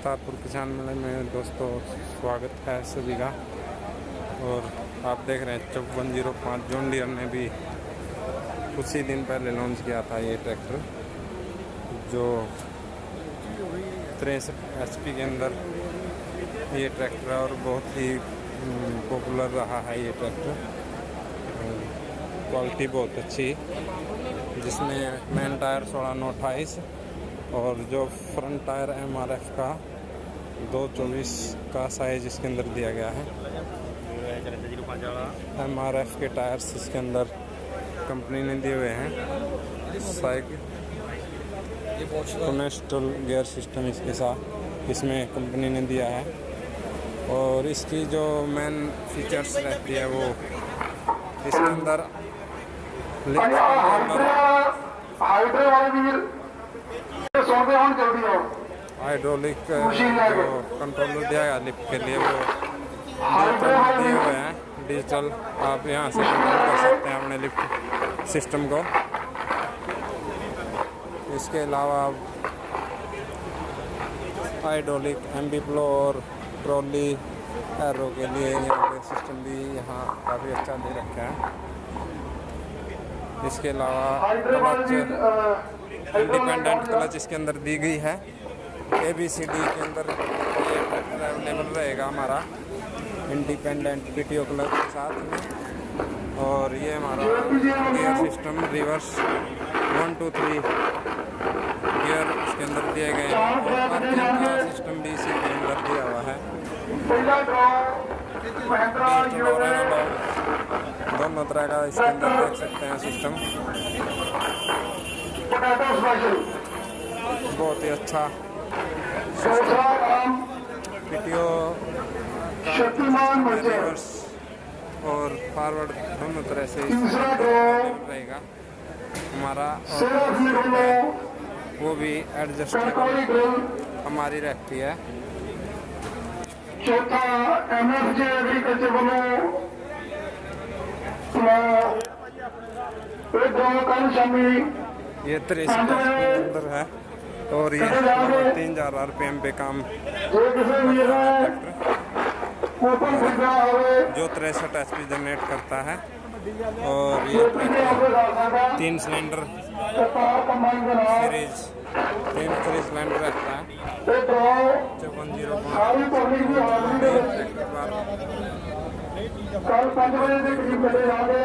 करतारपुर किसान मेले में दोस्तों स्वागत है सभी का। और आप देख रहे हैं 5405 जॉन डियर ने भी कुछ ही दिन पहले लॉन्च किया था ये ट्रैक्टर, जो 63 HP के अंदर ये ट्रैक्टर और बहुत ही पॉपुलर रहा है ये ट्रैक्टर। क्वालिटी बहुत अच्छी, जिसमें मेन टायर 16/9/28 और जो फ्रंट टायर MRF का 2/24 का साइज इसके अंदर दिया गया है। MRF के टायर्स इसके अंदर कंपनी ने दिए हुए हैं। साइकिल कनेक्टल गियर सिस्टम इसके साथ इसमें कंपनी ने दिया है। और इसकी जो मेन फीचर्स रहती है वो इसके अंदर हाइड्रोलिक जो कंट्रोलर दिया गया लिफ्ट के लिए वो दिए हुए हैं डिजिटल। आप यहाँ से कंट्रोल कर सकते हैं अपने लिफ्ट सिस्टम को। इसके अलावा हाइड्रोलिक एम्बी फ्लो और ट्रॉली एरो के लिए यहाँ पे सिस्टम भी यहाँ काफ़ी अच्छा दे रखा है। इसके अलावा क्लच इंडिपेंडेंट क्लच इसके अंदर दी गई है। ABCD के अंदर ये ट्रैक्टर अवेलेबल रहेगा हमारा इंडिपेंडेंट PTO क्लच के साथ में। और ये हमारा गियर सिस्टम रिवर्स 1 2 3 गियर इसके अंदर दिए गए हैं। और पार्किंग का सिस्टम भी इसी के अंदर दिया हुआ है। दोनों तरह का इसके अंदर देख सकते हैं सिस्टम। बहुत ही अच्छा PTO रिवर्स और फॉरवर्ड दोनों तरह से रहेगा हमारा। और वो भी एडजस्टेबल हमारी रहती है। चौथा MFJ एग्रीकल्चर वालों ये 63 के अंदर है और ये 3000 RPM पे काम जो 63 HP जनरेट करता है। और ये 3 सिलेंडर सीरीज 3 सिलेंडर रहता है। 5405 कल 5 बजे